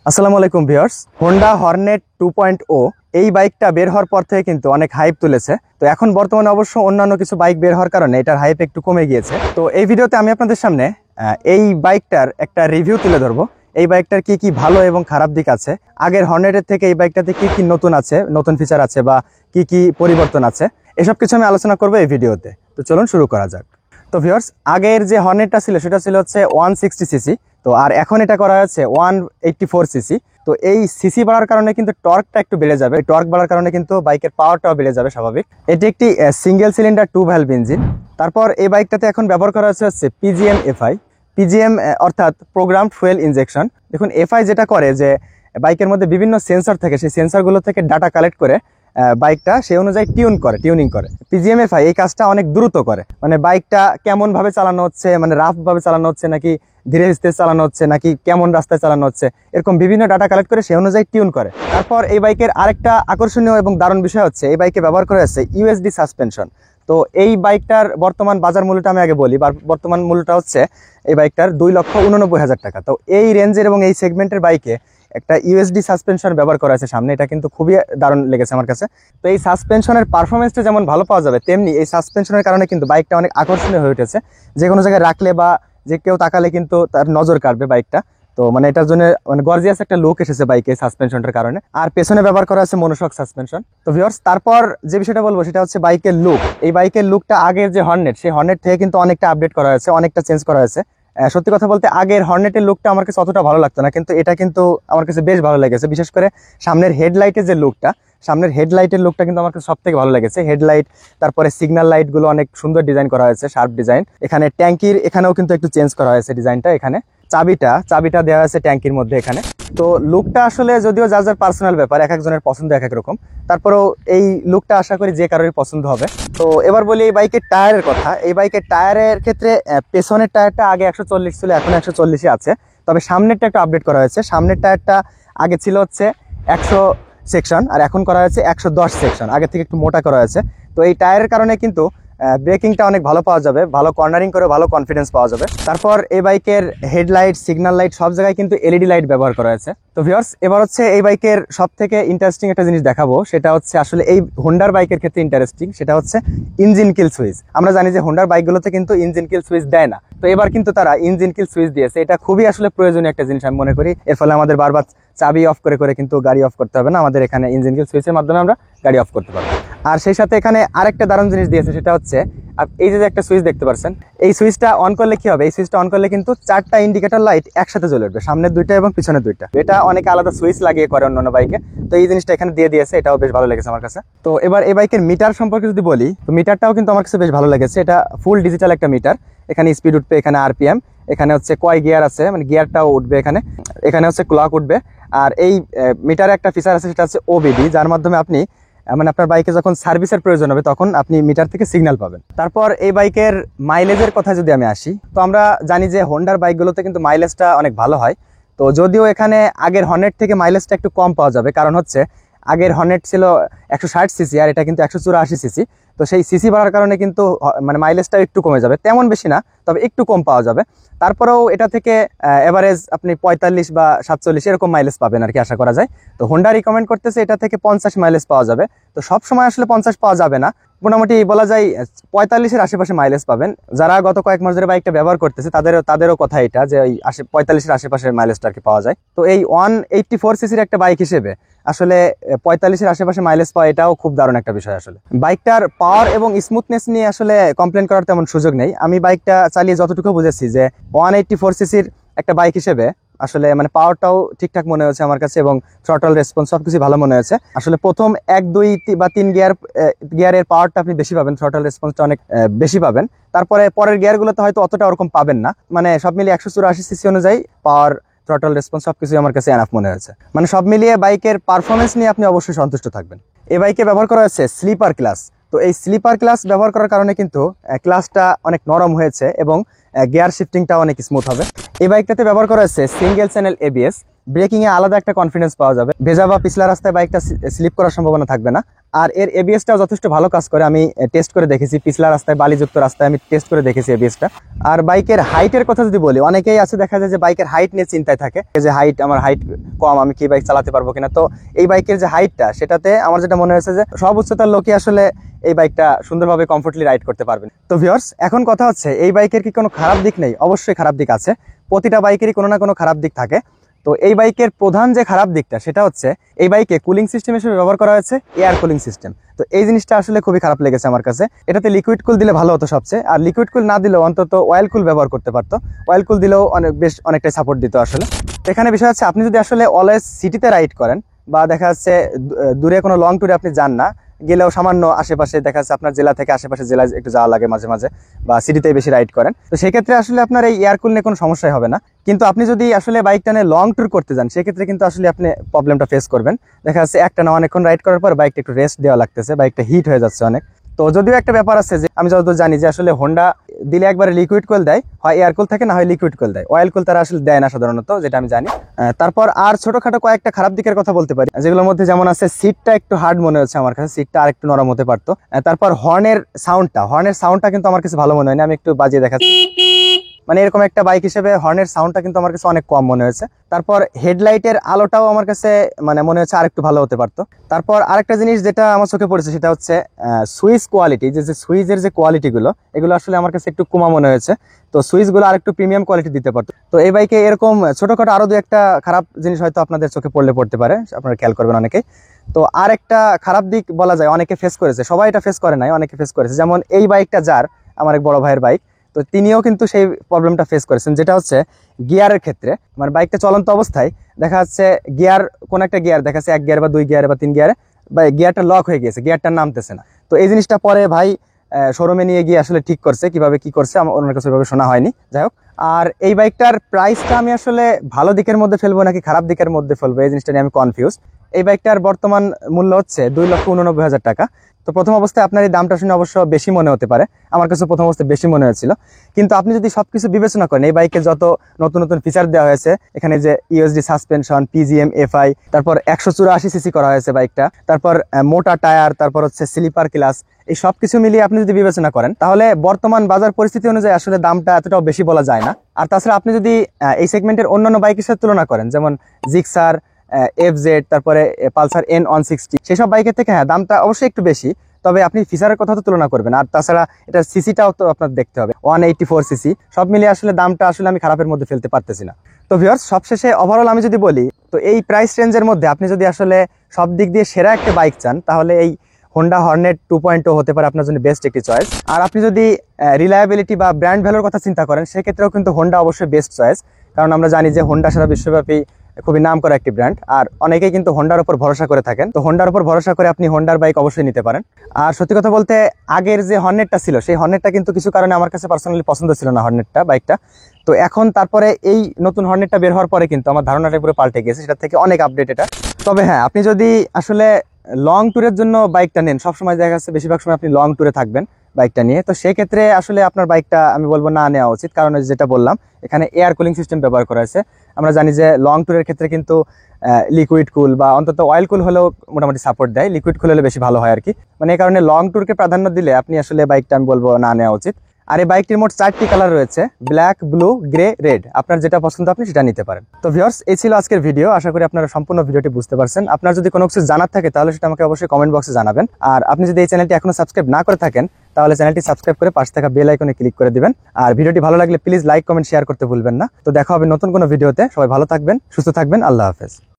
আসসালামু আলাইকুম viewers. Honda Hornet 2.0 এই বাইকটা বের হওয়ার পর থেকে কিন্তু অনেক হাইপ তুলেছে। তো এখন বর্তমানে অবশ্য অন্যান্য কিছু বাইক বের হওয়ার কারণে এটার হাইপ একটু কমে গিয়েছে। তো এই ভিডিওতে আমি আপনাদের সামনে এই বাইকটার একটা রিভিউ তুলে ধরবো। এই বাইকটার কি কি ভালো এবং খারাপ দিক আছে, আগের হর্নেটের থেকে এই বাইকটাতে কি কি নতুন আছে, নতুন ফিচার আছে বা কি কি পরিবর্তন আছে, এসব কিছু আমি আলোচনা করবো এই ভিডিওতে। তো চলুন শুরু করা যাক। তো ভিউয়ার্স, আগের যে হর্নেটটা ছিল সেটা ছিল হচ্ছে 160 সিসি। তো আর এখন এটা করা হচ্ছে 184 সিসি। তো এই সিসি বাড়ার কারণে কিন্তু টর্কটা একটু বেড়ে যাবে। টর্ক বাড়ার কারণে কিন্তু বাইকের পাওয়ারটাও বেড়ে যাবে স্বাভাবিক। এটি একটি সিঙ্গেল সিলিন্ডার 2 ভ্যালভ ইঞ্জিন। তারপর এই বাইকটাতে এখন ব্যবহার করা হচ্ছে পিজিএম এফআই। পিজিএম অর্থাৎ প্রোগ্রামড ফুয়েল ইনজেকশন। দেখুন, এফআই যেটা করে যে বাইকের মধ্যে বিভিন্ন সেন্সর থাকে, সেই সেন্সরগুলো থেকে ডাটা কালেক্ট করে বাইকটা সেই অনুযায়ী টিউনিং করে। পিজিএমএফআই এই কাজটা অনেক দ্রুত করে, মানে বাইকটা কেমন ভাবে চালানো হচ্ছে, মানে রাফ ভাবে চালানো হচ্ছে নাকি ধীরে ধীরে চালানো হচ্ছে নাকি কেমন রাস্তায় চালানো হচ্ছে, এরকম বিভিন্ন ডাটা কালেক্ট করে সেই অনুযায়ী টিউন করে। তারপর এই বাইকের আরেকটা আকর্ষণীয় এবং দারুণ বিষয় হচ্ছে এই বাইকে ব্যবহার করা হচ্ছে ইউএসডি সাসপেনশন। তো এই বাইকটার বর্তমান বাজার মূল্যটা আমি আগে বলি। বর্তমান মূল্যটা হচ্ছে এই বাইকটার 2,89,000 টাকা। তো এই রেঞ্জের এবং এই সেগমেন্টের বাইকে একটা ইউএসডি সাসপেনশন ব্যবহার করা আছে সামনে, এটা কিন্তু খুবই দারুণ লেগেছে আমার কাছে। তো এই সাসপেনশনের পারফরমেন্সটা যেমন ভালো পাওয়া যাবে, তেমনি এই সাসপেনশনের কারণে কিন্তু বাইকটা অনেক আকর্ষণীয় হয়ে উঠেছে। যে কোনো জায়গায় রাখলে বা যে কেউ তাকালে কিন্তু তার নজর কাটবে বাইকটা। তো মানে এটার জন্য মানে গর্জিয়াস একটা লুক এসেছে বাইকে সাসপেনশনটার কারণে। আর পেছনে ব্যবহার করা আছে মনোশক সাসপেনশন। তো ভিউয়ার্স, তারপর যে বিষয়টা বলবো সেটা হচ্ছে বাইকের লুক। এই বাইকের লুকটা আগের যে হর্নেট, সেই হর্নেট থেকে কিন্তু অনেকটা আপডেট করা হয়েছে, অনেকটা চেঞ্জ করা হয়েছে। সত্যি কথা বলতে আগের হর্নেটের লুকটা আমার কাছে অতটা ভালো লাগতো না, কিন্তু এটা কিন্তু আমার কাছে বেশ ভালো লেগেছে। বিশেষ করে সামনের হেডলাইটের যে লুকটা, সামনের হেডলাইটের লুকটা কিন্তু আমার কাছে সব থেকে ভালো লেগেছে। হেডলাইট, তারপরে সিগন্যাল লাইট গুলো অনেক সুন্দর ডিজাইন করা হয়েছে, শার্প ডিজাইন। এখানে ট্যাঙ্কির এখানেও কিন্তু একটু চেঞ্জ করা হয়েছে ডিজাইনটা। এখানে চাবিটা দেওয়া হয়েছে ট্যাঙ্কির মধ্যে এখানে। তো লুকটা আসলে যদিও যার যার পার্সোনাল ব্যাপার, এক একজনের পছন্দ এক এক রকম, তারপরেও এই লুকটা আশা করি যে কারোরই পছন্দ হবে। তো এবার বলি এই বাইকের টায়ারের কথা। এই বাইকের টায়ারের ক্ষেত্রে পেছনের টায়ারটা আগে 140 ছিল, এখন 140 আছে। তবে সামনেরটা একটু আপডেট করা হয়েছে। সামনের টায়ারটা আগে ছিল হচ্ছে 100 সেকশন, আর এখন করা হয়েছে 110 সেকশন, আগে থেকে একটু মোটা করা হয়েছে। তো এই টায়ারের কারণে কিন্তু ব্রেকিংটা অনেক ভালো পাওয়া যাবে, ভালো কর্নারিং করে ভালো কনফিডেন্স পাওয়া যাবে। তারপর এই বাইকের হেডলাইট, সিগন্যাল লাইট সব জায়গায় কিন্তু এলইডি লাইট ব্যবহার করা হয়েছে। তো ভিউয়ার্স, এবার হচ্ছে এই বাইকের সব থেকে ইন্টারেস্টিং একটা জিনিস দেখাবো। সেটা হচ্ছে আসলে এই হোন্ডার বাইকের ক্ষেত্রে ইন্টারেস্টিং, সেটা হচ্ছে ইঞ্জিন কিল সুইচ। আমরা জানি যে হোন্ডার বাইকগুলোতে কিন্তু ইঞ্জিন কিল সুইচ দেয় না, তো এবার কিন্তু তারা ইঞ্জিন কিল সুইচ দিয়েছে। এটা খুবই আসলে প্রয়োজনীয় একটা জিনিস আমি মনে করি। এর ফলে আমাদের বারবার চাবি অফ করে করে কিন্তু গাড়ি অফ করতে হবে না, আমাদের এখানে ইঞ্জিন কিল সুইচের মাধ্যমে আমরা গাড়ি অফ করতে পারবো। আর সেই সাথে এখানে আরেকটা দারুণ জিনিস দিয়েছে, সেটা হচ্ছে এই যে একটা সুইচ দেখতে পাচ্ছেন, এই সুইচটা অন করলে কি হবে, এই সুইচটা অন করলে কিন্তু 4টা ইন্ডিকেটর লাইট একসাথে জ্বলে উঠবে, সামনের 2টা এবং পিছনের 2টা। এটা অনেকে আলাদা সুইচ লাগিয়ে করে অন্যান্য বাইকে, তো এই জিনিসটা এখানে দিয়ে দিয়েছে, এটাও বেশ ভালো লেগেছে আমার কাছে। তো এবার এই বাইকের মিটার সম্পর্কে যদি বলি, তো মিটারটাও কিন্তু আমার কাছে বেশ ভালো লেগেছে। এটা ফুল ডিজিটাল একটা মিটার। এখানে স্পিড উঠবে, এখানে আরপিএম, এখানে হচ্ছে কয় গিয়ার আছে, মানে গিয়ারটাও উঠবে এখানে হচ্ছে ক্লক উঠবে। আর এই মিটারে একটা ফিচার আছে, সেটা হচ্ছে ওবিডি, যার মাধ্যমে আপনি মানে আপনার বাইকে যখন সার্ভিসের প্রয়োজন হবে তখন আপনি মিটার থেকে সিগন্যাল পাবেন। তারপর এই বাইকের মাইলেজের কথা যদি আমি আসি, তো আমরা জানি যে হোন্ডার বাইকগুলোতে কিন্তু মাইলেজটা অনেক ভালো হয়। তো যদিও এখানে আগের হর্নেট থেকে মাইলেজটা একটু কম পাওয়া যাবে, কারণ হচ্ছে আগের হর্নেট ছিল 160 সিসি আর এটা কিন্তু 184 সিসি। তো সেই সিসি বাড়ার কারণে কিন্তু মানে মাইলেজটা একটু কমে যাবে, তেমন বেশি না, তবে একটু কম পাওয়া যাবে। তারপরেও এটা থেকে এভারেজ আপনি 45 বা 47 এরকম মাইলেজ পাবেন আর কি আশা করা যায়। তো হোন্ডা রিকমেন্ড করতেছে এটা থেকে 50 মাইলেজ পাওয়া যাবে। তো সব সময় আসলে 50 পাওয়া যাবে না, মোটামুটি বলা যায় 45-এর আশেপাশে মাইলেজ পাবেন। যারা গত কয়েক মাস ধরে বাইকটা ব্যবহার করতেছে তাদেরও কথা এটা যে ওই 45-এর আশেপাশে মাইলেজটা আর কি পাওয়া যায়। তো এই 184 সিসির একটা বাইক হিসেবে আসলে 45-এর আশেপাশে মাইলেজ পাওয়া এটাও খুব দারুণ একটা বিষয়। আসলে বাইকটার পাওয়ার এবং স্মুথনেস নিয়ে আসলে কমপ্লেন করার তেমন সুযোগ নেই। আমি বাইকটা চালিয়ে যতটুকু বুঝেছি যে 184 সিসির একটা বাইক হিসেবে আসলে মানে পাওয়ারটাও ঠিকঠাক মনে হয়েছে আমার কাছে, এবং থ্রটল রেসপন্স সবকিছু ভালো মনে হয়েছে। আসলে প্রথম 1, 2 বা 3 গিয়ারের পাওয়ারটা আপনি বেশি পাবেন, থ্রটল রেসপন্সটা অনেক বেশি পাবেন। তারপরে পরের গিয়ারগুলোতে হয়তো অতটা ওরকম পাবেন না। মানে সব মিলিয়ে 184 সিসি অনুযায়ী পাওয়ার, থ্রটল রেসপন্স সবকিছু আমার কাছে এনাফ মনে হয়েছে। মানে সব মিলিয়ে বাইকের পারফরমেন্স নিয়ে আপনি অবশ্যই সন্তুষ্ট থাকবেন। এই বাইকে ব্যবহার করা হয়েছে স্লিপার ক্লাস। তো এই স্লিপার ক্লাস ব্যবহার করার কারণে কিন্তু ক্লাসটা অনেক নরম হয়েছে এবং গিয়ার শিফটিংটা অনেক স্মুথ হবে। এই বাইকটাতে ব্যবহার করা হয়েছে সিঙ্গেল চ্যানেল এবিএস। ব্রেকিংয়ে আলাদা একটা কনফিডেন্স পাওয়া যাবে, ভেজা বা পিছলা রাস্তায় বাইকটা স্লিপ করার সম্ভাবনা থাকবে না। আর এর এবিএসটাও যথেষ্ট ভালো কাজ করে, আমি টেস্ট করে দেখেছি, পিছলা রাস্তায় বালিযুক্ত রাস্তায় আমি টেস্ট করে দেখেছি এবিএসটা। আর বাইকের হাইটের কথা যদি বলি, অনেকেই আছে দেখা যায় যে বাইকের হাইট নিয়ে চিন্তায় থাকে, যে আমার হাইট কম, আমি কি বাইক চালাতে পারবো কিনা। তো এই বাইকের যে হাইটটা, সেটাতে আমার যেটা মনে হয়েছে যে সব উচ্চতার লোকই আসলে এই বাইকটা সুন্দরভাবে কমফোর্টলি রাইড করতে পারবেন। তো ভিউয়ার্স, এখন কথা হচ্ছে এই বাইকের কি কোনো খারাপ দিক নেই? অবশ্যই খারাপ দিক আছে, প্রতিটা বাইকেরই কোনো না কোনো খারাপ দিক থাকে। তো এই বাইকের প্রধান যে খারাপ দিকটা সেটা হচ্ছে এই বাইকে কুলিং সিস্টেম হিসেবে ব্যবহার করা হয়েছে এয়ার কুলিং সিস্টেম। তো এই জিনিসটা আসলে খুবই খারাপ লেগেছে আমার কাছে। এটাতে লিকুইড কুল দিলে ভালো হতো সবচেয়ে, আর লিকুইড কুল না দিলেও অন্তত অয়েল কুল ব্যবহার করতে পারতো। অয়েল কুল দিলেও অনেকটাই সাপোর্ট দিত আসলে। এখানে বিষয় হচ্ছে আপনি যদি আসলে অলওয়েজ সিটিতে রাইড করেন, বা দেখা যাচ্ছে দূরে কোনো লং ট্যুরে আপনি যান না, গেলেও সামান্য আশেপাশে দেখা যাচ্ছে আপনার জেলা থেকে আশেপাশে জেলায় একটু যাওয়া লাগে মাঝে মাঝে, বা সিটিতে বেশি রাইড করেন, তো সেক্ষেত্রে আসলে আপনার এই এয়ার কুল নিয়ে কোনো সমস্যাই হবে না। কিন্তু আপনি যদি আসলে বাইকটা নিয়ে লং ট্যুর করতে যান, সেক্ষেত্রে কিন্তু আসলে আপনি প্রবলেমটা ফেস করবেন। দেখা যাচ্ছে একটা না অনেকক্ষণ রাইড করার পর বাইকটা একটু রেস্ট দেওয়া লাগতেছে, বাইকটা হিট হয়ে যাচ্ছে অনেক। তো যদিও একটা ব্যাপার আছে যে আমি যতদূর জানি যে আসলে হোন্ডা দিলে একবারে লিকুইড কুল দেয়, হয় এয়ার কুল থাকে না হয় লিকুইড কুল দেয়, অয়েল কুল তারা আসলে দেয় না সাধারণত, যেটা আমি জানি। তারপর আর ছোটখাটো কয়েকটা খারাপ দিকের কথা বলতে পারি, যেগুলোর মধ্যে যেমন আছে সিটটা একটু হার্ড মনে হচ্ছে আমার কাছে, সিটটা আর একটু নরম হতে পারতো। তারপর হর্নের সাউন্ডটা কিন্তু আমার কাছে ভালো মনে হয়নি, আমি একটু বাজিয়ে দেখাচ্ছি, মানে এরকম একটা বাইক হিসেবে হর্নের সাউন্ডটা কিন্তু আমার কাছে অনেক কম মনে হয়েছে। তারপর হেডলাইটের আলোটাও আমার কাছে মানে মনে হচ্ছে আরেকটু ভালো হতে পারতো। তারপর আরেকটা জিনিস যেটা আমার চোখে পড়েছে সেটা হচ্ছে সুইচ কোয়ালিটি, যে সুইচের যে কোয়ালিটিগুলো, এগুলো আসলে আমার কাছে একটু কমা মনে হয়েছে। তো সুইচগুলো আরেকটু প্রিমিয়াম কোয়ালিটি দিতে পারতো। তো এই বাইকে এরকম ছোটখাটো আরো দু একটা খারাপ জিনিস হয়তো আপনাদের চোখে পড়তে পারে, আপনারা খেয়াল করবেন অনেকেই। তো আর একটা খারাপ দিক বলা যায়, অনেকে ফেস করেছে, সবাই এটা ফেস করে নাই, অনেকে ফেস করেছে। যেমন এই বাইকটা যার, আমার এক বড় ভাইয়ের বাইক, তো তিনিও কিন্তু সেই প্রবলেমটা ফেস করেছেন, যেটা হচ্ছে গিয়ারের ক্ষেত্রে। মানে বাইকটা চলন্ত অবস্থায় দেখা যাচ্ছে কোন একটা গিয়ার দেখা যাচ্ছে 1 গিয়ার বা 2 গিয়ারে বা 3 গিয়ারে বা গিয়ারটা লক হয়ে গিয়েছে, গিয়ারটা নামতেছে না। তো এই জিনিসটা পরে ভাই শোরুমে নিয়ে গিয়ে আসলে ঠিক করছে, কিভাবে কি করছে আমার ওনার কাছে ওইভাবে শোনা হয়নি, যাই হোক। আর এই বাইকটার প্রাইসটা আমি আসলে ভালো দিকের মধ্যে ফেলবো নাকি খারাপ দিকের মধ্যে ফেলবো, এই জিনিসটা নিয়ে আমি কনফিউজ। এই বাইকটার বর্তমান মূল্য হচ্ছে 2,89,000 টাকা। তো প্রথম অবস্থায় আপনার এই দামটা শুনে অবশ্য বেশি মনে হতে পারে, আমার কাছে প্রথম অবস্থায় বেশি মনে হয়েছিল। কিন্তু আপনি যদি সবকিছু বিবেচনা করেন, এই বাইকে যত নতুন নতুন ফিচার দেওয়া হয়েছে, এখানে যে ইউএসডি সাসপেনশন, পিজিএম, এফআই, তারপর 184 সিসি করা হয়েছে বাইকটা, তারপর মোটা টায়ার, তারপর হচ্ছে স্লিপার ক্লাস, এই সবকিছু মিলিয়ে আপনি যদি বিবেচনা করেন, তাহলে বর্তমান বাজার পরিস্থিতি অনুযায়ী আসলে দামটা এতটাও বেশি বলা যায় না। আর তাছাড়া আপনি যদি এই সেগমেন্টের অন্যান্য বাইকের সাথে তুলনা করেন, যেমন জিক্সার, এফজেড, তারপরে পালসার N160, সেসব বাইকের থেকে হ্যাঁ দামটা অবশ্যই একটু বেশি, তবে আপনি ফিচারের কথা তো তুলনা করবেন। আর তাছাড়া এটা সিসিটাও তো আপনার দেখতে হবে, 184 সিসি, সব মিলিয়ে আসলে দামটা আসলে আমি খারাপের মধ্যে ফেলতে পারতেছি না। তো ভিউয়ার্স, সবশেষে ওভারঅল আমি যদি বলি, তো এই প্রাইস রেঞ্জের মধ্যে আপনি যদি আসলে সব দিক দিয়ে সেরা একটা বাইক চান, তাহলে এই হোন্ডা হর্নেট 2.0 হতে পারে আপনার জন্য বেস্ট একটি চয়েস। আর আপনি যদি রিলায়েবিলিটি বা ব্র্যান্ড ভ্যালুর কথা চিন্তা করেন, সেক্ষেত্রেও কিন্তু হোন্ডা অবশ্যই বেস্ট চয়েস, কারণ আমরা জানি যে হোন্ডা সারা বিশ্বব্যাপী খুবই নাম করা একটি ব্র্যান্ড, আর অনেকেই কিন্তু হোন্ডার উপর ভরসা করে থাকেন। তো হোন্ডার উপর ভরসা করে আপনি হোন্ডার বাইক অবশ্যই নিতে পারেন। আর সত্যি কথা বলতে, আগের যে হর্নেটটা ছিল, সেই হর্নেটটা কিন্তু কিছু কারণে আমার কাছে পার্সোনালি পছন্দ ছিল না হর্নেটটা বাইকটা। তো এখন তারপরে এই নতুন হর্নেটটা বের হওয়ার পরে কিন্তু আমার ধারণাটা পুরো পাল্টে গেছে, সেটা থেকে অনেক আপডেট এটা। তবে হ্যাঁ, আপনি যদি আসলে লং ট্যুরের জন্য বাইকটা নেন, সবসময় দেখা যাচ্ছে বেশিরভাগ সময় আপনি লং ট্যুরে থাকবেন বাইকটা নিয়ে, তো সেক্ষেত্রে আসলে আপনার বাইকটা আমি বলবো না নেওয়া উচিত। কারণ যেটা বললাম, এখানে এয়ার কুলিং সিস্টেম ব্যবহার করা হয়েছে। আমরা জানি যে লং ট্যুরের ক্ষেত্রে কিন্তু লিকুইড কুল বা অন্তত অয়েল কুল হলেও মোটামুটি সাপোর্ট দেয়, লিকুইড কুল হলে বেশি ভালো হয় আর কি। মানে এই কারণে লং ট্যুরকে প্রাধান্য দিলে আপনি আসলে বাইকটা আমি বলবো না নেওয়া উচিত। আর এই বাইকটির মোট 4টি কালার রয়েছে, ব্ল্যাক, ব্লু, গ্রে, রেড। আপনার যেটা পছন্দ আপনি সেটা নিতে পারেন। তো ভিউয়ার্স, এই ছিল আজকের ভিডিও। আশা করি আপনারা সম্পূর্ণ ভিডিওটি বুঝতে পারছেন। আপনার যদি কোনো কিছু জানার থাকে তাহলে সেটা আমাকে অবশ্যই কমেন্ট বক্সে জানাবেন। আর আপনি যদি এই চ্যানেলটি এখনো সাবস্ক্রাইব না করে থাকেন, তাহলে চ্যানেলটি সাবস্ক্রাইব করে পাশে থাকা বেল আইকনে ক্লিক করে দিবেন। আর ভিডিওটি ভালো লাগলে প্লিজ লাইক, কমেন্ট, শেয়ার করতে ভুলবেন না। তো দেখা হবে নতুন কোনো ভিডিওতে। সবাই ভালো থাকবেন, সুস্থ থাকবেন। আল্লাহ হাফেজ।